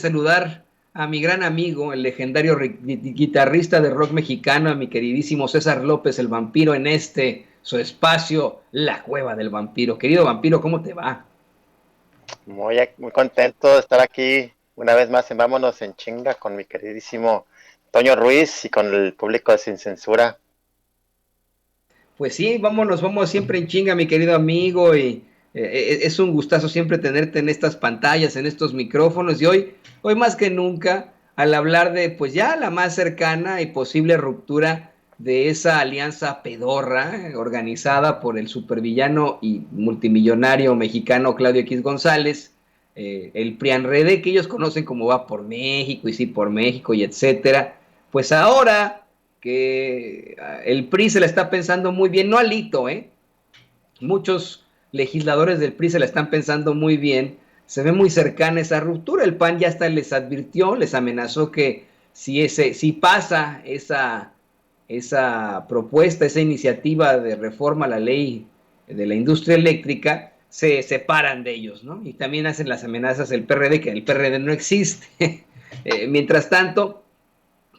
Saludar a mi gran amigo, el legendario guitarrista de rock mexicano, a mi queridísimo César López, el vampiro, en su espacio, La Cueva del Vampiro. Querido vampiro, ¿cómo te va? Muy contento de estar aquí una vez más en Vámonos en Chinga con mi queridísimo Toño Ruiz y con el público de Sin Censura. Pues sí, vámonos, vamos siempre en chinga, mi querido amigo, y es un gustazo siempre tenerte en estas pantallas, en estos micrófonos, y hoy más que nunca, al hablar de, pues ya la más cercana y posible ruptura de esa alianza pedorra organizada por el supervillano y multimillonario mexicano Claudio X González, el PRIANREDE, que ellos conocen como Va por México y Sí por México y etcétera, pues ahora que el PRI se la está pensando muy bien, no Alito, muchos legisladores del PRI se la están pensando muy bien, se ve muy cercana esa ruptura, el PAN ya hasta les advirtió, les amenazó que si pasa esa propuesta, esa iniciativa de reforma a la ley de la industria eléctrica, se separan de ellos, ¿no? Y también hacen las amenazas el PRD, que el PRD no existe. Mientras tanto,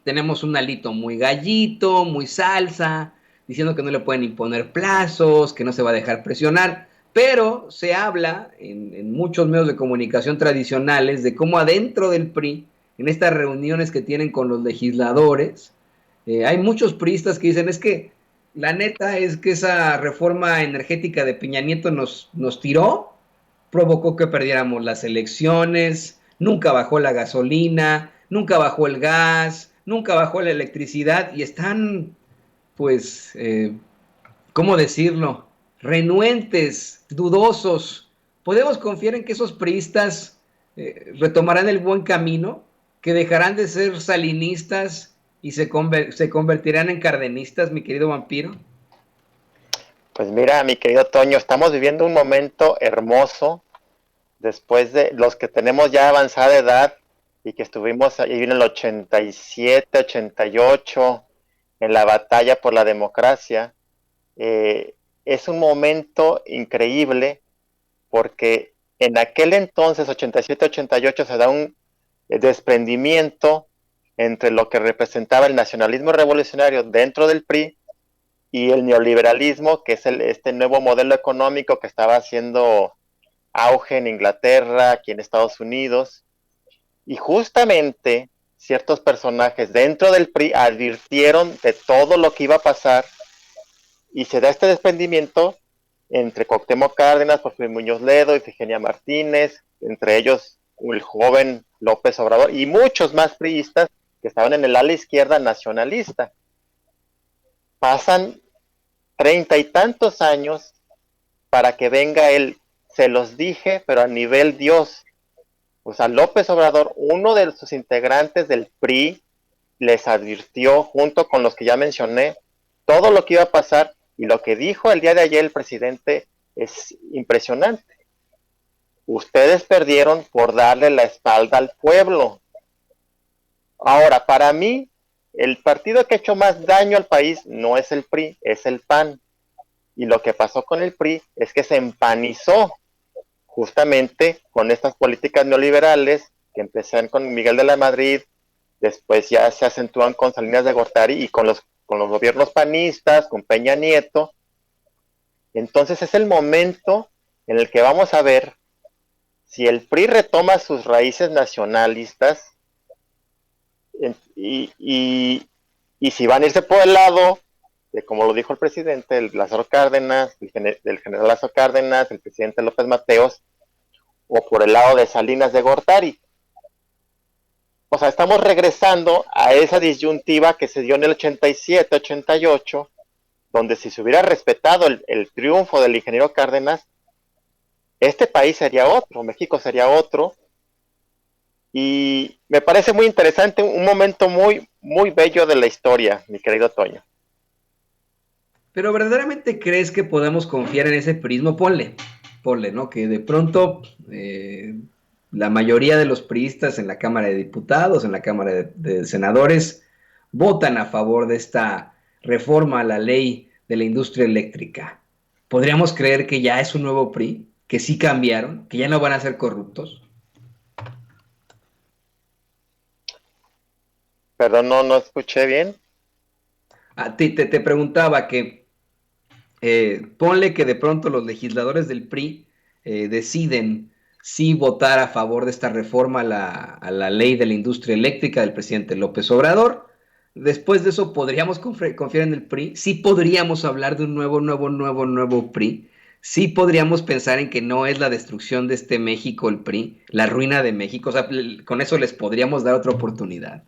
tenemos un Alito muy gallito, muy salsa, diciendo que no le pueden imponer plazos, que no se va a dejar presionar, pero se habla en muchos medios de comunicación tradicionales de cómo adentro del PRI, en estas reuniones que tienen con los legisladores, hay muchos priistas que dicen, es que la neta es que esa reforma energética de Peña Nieto nos tiró, provocó que perdiéramos las elecciones, nunca bajó la gasolina, nunca bajó el gas, nunca bajó la electricidad y están, pues, ¿cómo decirlo? Renuentes, dudosos. ¿Podemos confiar en que esos priistas retomarán el buen camino, que dejarán de ser salinistas y se convertirán en cardenistas, mi querido vampiro? Pues mira, mi querido Toño, estamos viviendo un momento hermoso después de los que tenemos ya avanzada edad y que estuvimos ahí en el 87, 88, en la batalla por la democracia. Es un momento increíble porque en aquel entonces, 87, 88, se da un desprendimiento entre lo que representaba el nacionalismo revolucionario dentro del PRI y el neoliberalismo, que es este nuevo modelo económico que estaba haciendo auge en Inglaterra, aquí en Estados Unidos. Y justamente ciertos personajes dentro del PRI advirtieron de todo lo que iba a pasar y se da este desprendimiento entre Cuauhtémoc Cárdenas, Porfirio Muñoz Ledo, Ifigenia Martínez, entre ellos el joven López Obrador y muchos más priistas que estaban en el ala izquierda nacionalista. Pasan 30 y tantos años para que venga él, se los dije, pero a nivel Dios. O sea, López Obrador, uno de sus integrantes del PRI, les advirtió, junto con los que ya mencioné, todo lo que iba a pasar, y lo que dijo el día de ayer el presidente es impresionante. Ustedes perdieron por darle la espalda al pueblo. Ahora, para mí, el partido que ha hecho más daño al país no es el PRI, es el PAN. Y lo que pasó con el PRI es que se empanizó justamente con estas políticas neoliberales que empezaron con Miguel de la Madrid, después ya se acentúan con Salinas de Gortari y con los gobiernos panistas, con Peña Nieto. Entonces es el momento en el que vamos a ver si el PRI retoma sus raíces nacionalistas y si van a irse por el lado de, como lo dijo el presidente, el Lázaro Cárdenas, del general Lázaro Cárdenas, el presidente López Mateos, o por el lado de Salinas de Gortari. O sea, estamos regresando a esa disyuntiva que se dio en el 87, 88, donde si se hubiera respetado el triunfo del ingeniero Cárdenas, este país sería otro, México sería otro, y me parece muy interesante, un momento muy, muy bello de la historia, mi querido Toño. Pero verdaderamente crees que podamos confiar en ese prismo, ponle, ¿no? Que de pronto la mayoría de los priistas en la Cámara de Diputados, en la Cámara de Senadores, votan a favor de esta reforma a la ley de la industria eléctrica. ¿Podríamos creer que ya es un nuevo PRI? ¿Que sí cambiaron? ¿Que ya no van a ser corruptos? Perdón, no escuché bien. Te preguntaba que ponle que de pronto los legisladores del PRI deciden si votar a favor de esta reforma a la ley de la industria eléctrica del presidente López Obrador. Después de eso, ¿podríamos confiar en el PRI? Sí podríamos hablar de un nuevo PRI. Sí podríamos pensar en que no es la destrucción de este México el PRI, la ruina de México. O sea, con eso les podríamos dar otra oportunidad.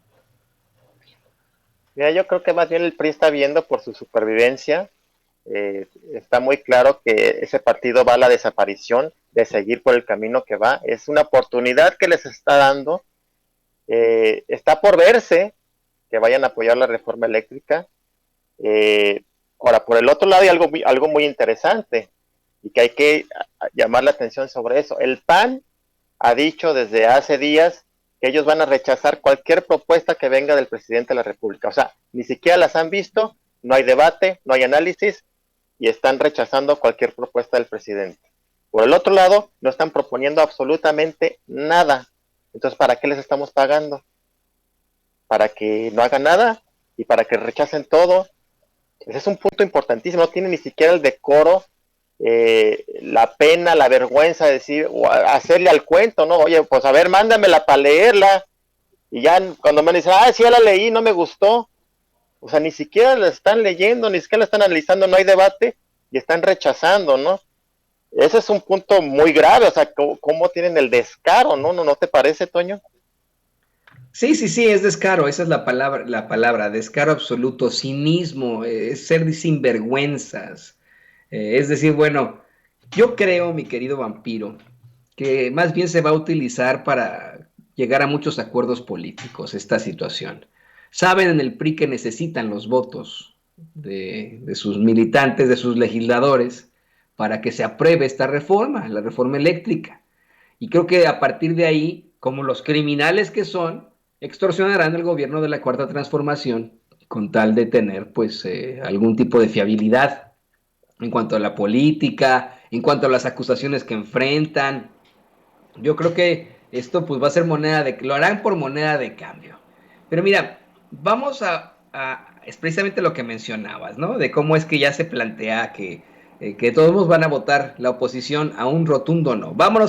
Mira, yo creo que más bien el PRI está viendo por su supervivencia. Está muy claro que ese partido va a la desaparición, de seguir por el camino que va. Es una oportunidad que les está dando. Está por verse que vayan a apoyar la reforma eléctrica. Eh, Ahora, por el otro lado hay algo muy interesante y que hay que llamar la atención sobre eso. El PAN ha dicho desde hace días que ellos van a rechazar cualquier propuesta que venga del presidente de la República. O sea, ni siquiera las han visto, no hay debate, no hay análisis y están rechazando cualquier propuesta del presidente. Por el otro lado, no están proponiendo absolutamente nada. Entonces, ¿para qué les estamos pagando? ¿Para que no hagan nada? ¿Y para que rechacen todo? Ese es un punto importantísimo. No tiene ni siquiera el decoro, la pena, la vergüenza de decir, o hacerle al cuento, ¿no? Oye, pues a ver, mándamela para leerla. Y ya cuando me dicen, sí, ya la leí, no me gustó. O sea, ni siquiera la están leyendo, ni siquiera la están analizando, no hay debate y están rechazando, ¿no? Ese es un punto muy grave, o sea, ¿cómo tienen el descaro, no? ¿No te parece, Toño? Sí, es descaro, esa es la palabra, descaro absoluto, cinismo, es ser sinvergüenzas. Es decir, bueno, yo creo, mi querido vampiro, que más bien se va a utilizar para llegar a muchos acuerdos políticos esta situación. Saben en el PRI que necesitan los votos de sus militantes, de sus legisladores, para que se apruebe esta reforma, la reforma eléctrica. Y creo que a partir de ahí, como los criminales que son, extorsionarán al gobierno de la Cuarta Transformación con tal de tener pues algún tipo de fiabilidad en cuanto a la política, en cuanto a las acusaciones que enfrentan. Yo creo que esto pues va a ser lo harán por moneda de cambio. Pero mira, vamos es precisamente lo que mencionabas, ¿no? De cómo es que ya se plantea que todos van a votar la oposición a un rotundo no. Vámonos